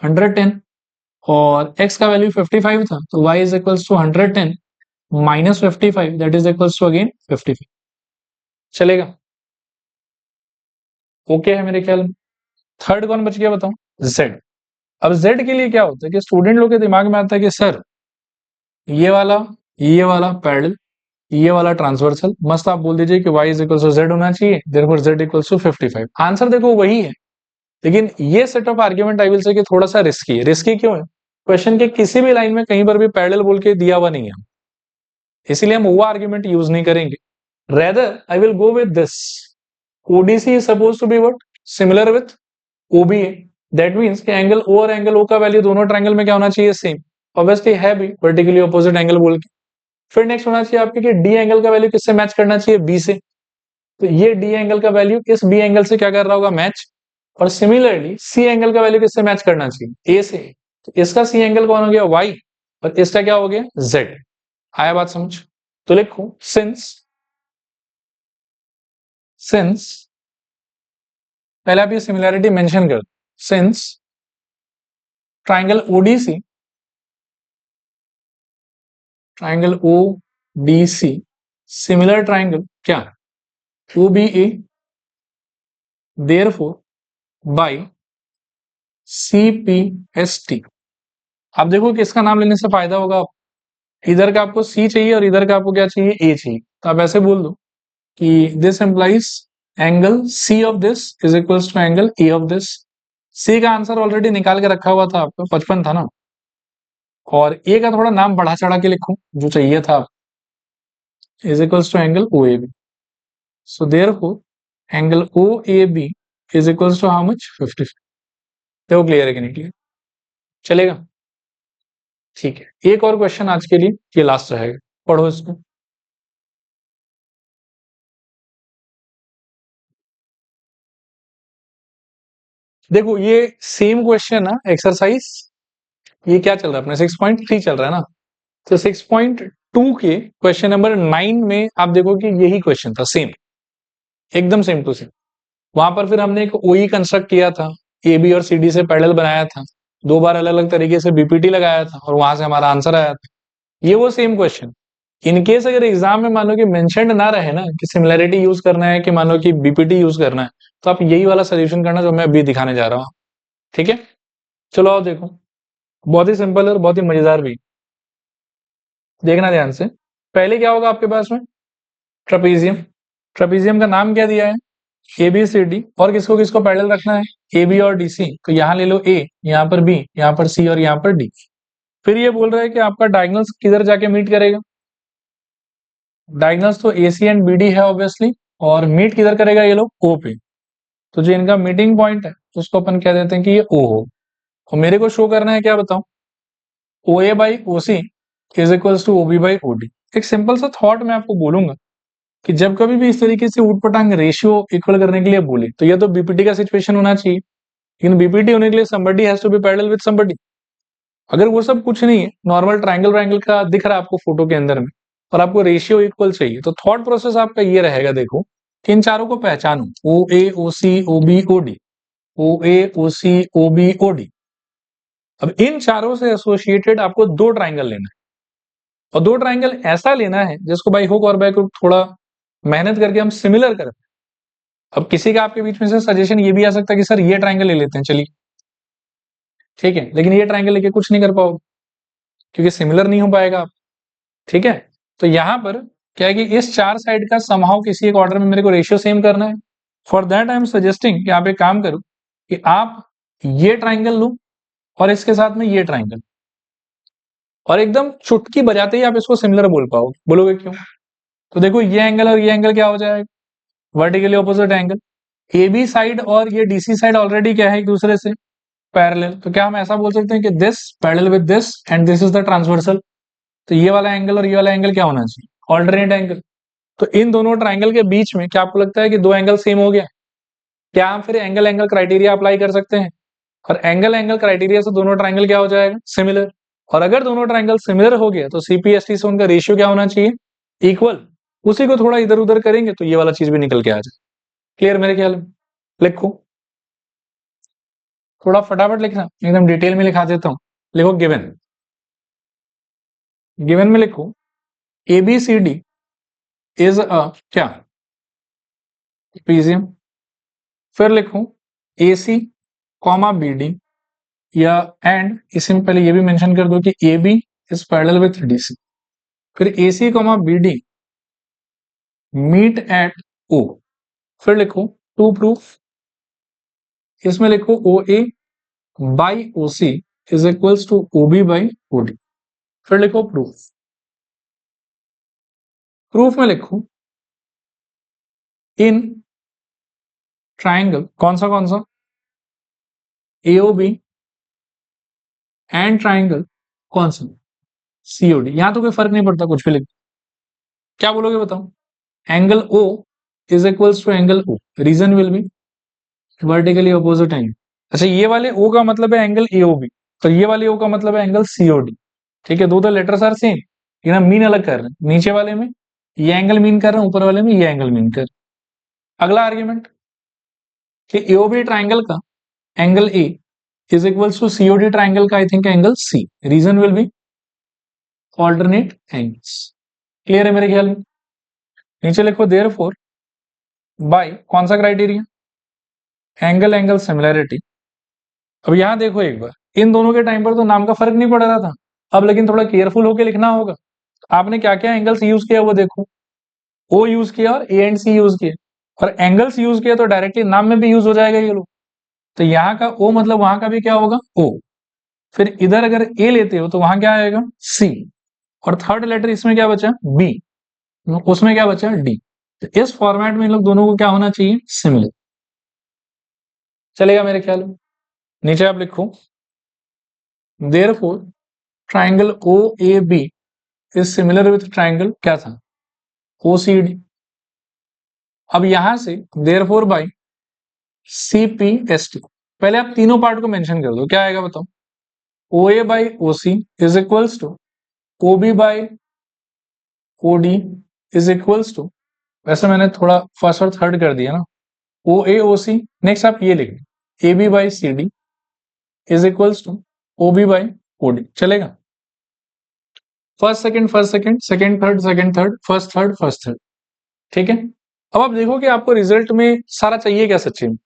110, और x का वैल्यू 55 था तो y is equals to 110 minus 55 that is equals to again 55। चलेगा? ओके है मेरे ख्याल में। थर्ड कौन बच गया बताओ? z। अब z के लिए क्या होता है कि स्टूडेंट लोग के दिमाग में आता है कि सर ये वाला पैरेलल, ये वाला ट्रांसवर्सल, मस्त आप बोल दीजिए कि y is equal to z होना चाहिए, therefore z equals to 55। Answer देखो वही है, लेकिन ये set of argument I will say कि थोड़ा सा रिस्की है। रिस्की क्यों है? क्वेश्चन के किसी भी लाइन में कहीं पर भी पैरेलल बोल के दिया हुआ नहीं है, इसीलिए हम वो आर्ग्यूमेंट यूज नहीं करेंगे। Rather I will go with this, ODC is suppose to be what similar with OBA, that means कि एंगल ओ और एंगल ओ का वैल्यू दोनों ट्रायंगल में क्या होना चाहिए सेम, ऑब्वियसली है भी वर्टिकली ऑपोजिट एंगल बोल के। फिर नेक्स्ट होना चाहिए आपके कि डी एंगल का वैल्यू किससे मैच करना चाहिए बी से, तो ये डी एंगल का वैल्यू इस बी एंगल से क्या कर रहा होगा मैच, और सिमिलरली सी एंगल का वैल्यू किससे मैच करना चाहिए ए से, तो इसका सी एंगल कौन हो गया वाई और इसका क्या हो गया जेड। आया बात समझ? तो लिखो सिंस सिंस पहले आप ये सिमिलैरिटी मेंशन कर दो, since triangle ODC triangle ODC similar triangle क्या ओबीए, देयरफॉर बाय सीपीएसटी। आप देखो कि इसका नाम लेने से फायदा होगा, इधर का आपको सी चाहिए और इधर का आपको क्या चाहिए ए चाहिए, तो आप ऐसे बोल दो कि this implies angle C of this is equals to angle A of this. C का आंसर ऑलरेडी निकाल के रखा हुआ था आपको 55 था ना, और ए का थोड़ा नाम बढ़ा चढ़ा के लिखो जो चाहिए था, is equals to angle O A B. So therefore angle O A B is equals to how much 50। देखो क्लियर है कि नहीं क्लियर? चलेगा? ठीक है, एक और क्वेश्चन आज के लिए, ये लास्ट रहेगा, पढ़ो इसको। देखो ये सेम क्वेश्चन है एक्सरसाइज, ये क्या चल रहा है अपने 6.3 चल रहा है ना, तो 6.2 के क्वेश्चन नंबर 9 में आप देखो कि यही क्वेश्चन था सेम, एकदम सेम टू सेम। वहां पर फिर हमने एक ओई कंस्ट्रक्ट किया था, ए बी और सी डी से पैरेलल बनाया था, 2 बार अलग अलग तरीके से बीपीटी लगाया था और वहां से हमारा आंसर आया था। ये वो सेम क्वेश्चन, इन केस अगर एग्जाम में मान लो कि मेंशन्ड ना रहे ना कि सिमिलैरिटी यूज करना है कि मान लो कि बीपीटी यूज करना है, तो आप यही वाला सोल्यूशन करना जो मैं अभी दिखाने जा रहा हूँ। ठीक है, चलो आओ देखो, बहुत ही सिंपल और बहुत ही मजेदार भी, देखना ध्यान से। पहले क्या होगा आपके पास में ट्रेपेजियम, ट्रेपेजियम का नाम क्या दिया है ए बी सी डी, और किसको किसको पैरेलल रखना है ए बी और डी सी, तो यहाँ ले लो ए, यहाँ पर बी, यहाँ पर सी और यहाँ पर डी। फिर ये बोल रहा है कि आपका डायगोनल्स किधर जाके मीट करेगा, डायगोनल्स तो A C and B D है ऑब्वियसली, और मीट किधर करेगा ये लोग ओ पे, तो जो इनका मीटिंग पॉइंट है उसको अपन कह देते हैं कि ये ओ हो, और मेरे को शो करना है क्या बताओ O A by O C is equals to O B by O D. एक सिंपल सा थॉट मैं आपको बोलूंगा कि जब कभी भी इस तरीके से ऊट पटांग रेशियो इक्वल करने के लिए बोले तो ये तो बीपीटी का सिचुएशन होना चाहिए, लेकिन बीपीटी होने के लिए somebody has to be parallel with somebody। अगर वो सब कुछ नहीं है, नॉर्मल ट्रायंगल ट्रायंगल का दिख रहा है आपको फोटो के अंदर में, और आपको रेशियो इक्वल चाहिए, तो थॉट प्रोसेस आपका ये रहेगा, देखो कि इन चारों को पहचानो ओ ए ओ सी ओ बी ओ डी, ओ ए ओ सी ओ बी ओ डी। अब इन चारों से एसोसिएटेड आपको 2 ट्रायंगल लेना है, और 2 ट्रायंगल ऐसा लेना है जिसको बाई हुक और बाई क्रुक थोड़ा मेहनत करके हम सिमिलर करें। अब किसी का आपके बीच में से सजेशन ये भी आ सकता है कि सर ये ट्रायंगल ले लेते हैं चलिए, ठीक है, लेकिन ये ट्रायंगल लेके कुछ नहीं कर पाओगे क्योंकि सिमिलर नहीं हो पाएगा आप। ठीक है, तो यहां पर क्या है कि इस 4 साइड का समहाउ किसी एक ऑर्डर में मेरे को रेशियो सेम करना है। For that I am suggesting कि आप एक काम करो कि आप ये ट्राइंगल लो और इसके साथ में ये ट्राइंगल, और एकदम चुटकी बजाते ही आप इसको सिमिलर बोल पाओगे। बोलोगे क्यों? तो देखो ये एंगल और ये एंगल क्या हो जाएगा vertically opposite angle, A B side और ये डीसी साइड ऑलरेडी क्या है एक दूसरे से पैरेलल, तो क्या हम ऐसा बोल सकते हैं कि this parallel with this and this is the transversal, तो ये वाला एंगल और ये वाला एंगल क्या होना चाहिए, ऑल्टरनेट एंगल। तो इन दोनों ट्राइंगल के बीच में क्या आपको लगता है कि दो एंगल सेम हो गया, क्या हम फिर एंगल एंगल क्राइटेरिया अप्लाई कर सकते हैं, और एंगल एंगल क्राइटेरिया से दोनों ट्राइंगल क्या हो जाएगा, सिमिलर। और अगर दोनों ट्राइंगल सिमिलर हो गया तो सीपीएसटी से उनका रेशियो क्या होना चाहिए, इक्वल। उसी को थोड़ा इधर उधर करेंगे तो ये वाला चीज भी निकल के आ जाए। क्लियर मेरे ख्याल में? लिखो, थोड़ा फटाफट लिखना, एकदम डिटेल में लिखा देता हूं। लिखो गिवन, गिवन में लिखो एबीसीडी इज अ क्या, ट्रेपेजियम। फिर लिखो AC कॉमा BD, या एंड इसमें पहले ये भी मेंशन कर दो कि AB is parallel with DC। फिर AC comma BD meet at O। फिर लिखो टू प्रूफ, इसमें लिखो OA by OC is equals to OB by OD। फिर लिखो प्रूफ, प्रूफ में लिखो इन ट्राइंगल कौन सा AOB एंड ट्राइंगल कौन सा COD। यहां तो कोई फर्क नहीं पड़ता, कुछ भी लिख, क्या बोलोगे बताओ, angle O is equals to angle O, reason will be vertically opposite angle. अच्छा, ये वाले O का मतलब है एंगल AOB, तो ये वाले O का मतलब है एंगल COD। ठीक है, दो लेटर्स आर सेम, लेकिन हम मीन अलग कर रहे हैं। नीचे वाले में ये एंगल मीन कर रहे हैं, ऊपर वाले में ये एंगल मीन कर रहे हैं। अगला आर्ग्यूमेंट कि AOB ट्राइंगल का angle A is equals to COD triangle का I think angle C, reason will be alternate angles. Clear है मेरे ख्याल में? नीचे लिखो देयरफॉर बाय कौन सा क्राइटेरिया, एंगल एंगल सिमिलैरिटी। अब यहां देखो एक बार, इन दोनों के टाइम पर तो नाम का फर्क नहीं पड़ रहा था, अब लेकिन थोड़ा केयरफुल होकर लिखना होगा। आपने क्या क्या एंगल्स यूज किया वो देखो, O यूज किया और A एंड C यूज किया, और एंगल्स यूज किया तो डायरेक्टली नाम में भी यूज हो जाएगा ये लोग। तो यहाँ का O मतलब वहां का भी क्या होगा O, फिर इधर अगर A लेते हो तो वहां क्या आएगा C, और थर्ड लेटर इसमें क्या बचा B, उसमें क्या बचा D। तो इस फॉर्मेट में इन लोग दोनों को क्या होना चाहिए, सिमिलर। चलेगा मेरे ख्याल में? नीचे आप लिखो therefore triangle OAB is similar with triangle क्या था, OCD। अब यहां से देयरफॉर बाय CPST, पहले आप तीनों पार्ट को मेंशन कर दो, क्या आएगा बताओ, OA by OC is equals to OB by OD is equals to, वैसे मैंने थोड़ा फर्स्ट और थर्ड कर दिया ना, OA OC। नेक्स्ट आप ये लिख लो AB by CD is equals to OB by OD। चलेगा? First second first second, second third, first third. ठीक है, अब आप देखो कि आपको रिजल्ट में सारा चाहिए क्या सच्ची में,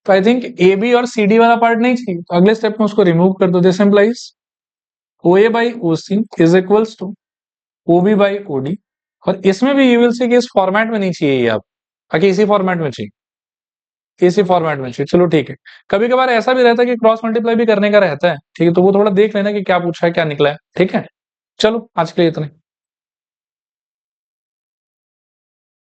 तो आई थिंक AB और CD वाला पार्ट नहीं चाहिए, तो अगले स्टेप में उसको रिमूव कर दो। This implies OA by OC is equals to OB by OD, और इसमें भी यू विल सी कि इस फॉर्मेट में नहीं चाहिए ये, आप बाकी इसी फॉर्मेट में चाहिए, इसी फॉर्मेट में चाहिए। चलो ठीक है, कभी कभार ऐसा भी रहता है कि क्रॉस मल्टीप्लाई भी करने का रहता है, ठीक है, तो वो थोड़ा देख लेना कि क्या पूछा है क्या निकला है। ठीक है, चलो आज के लिए इतना।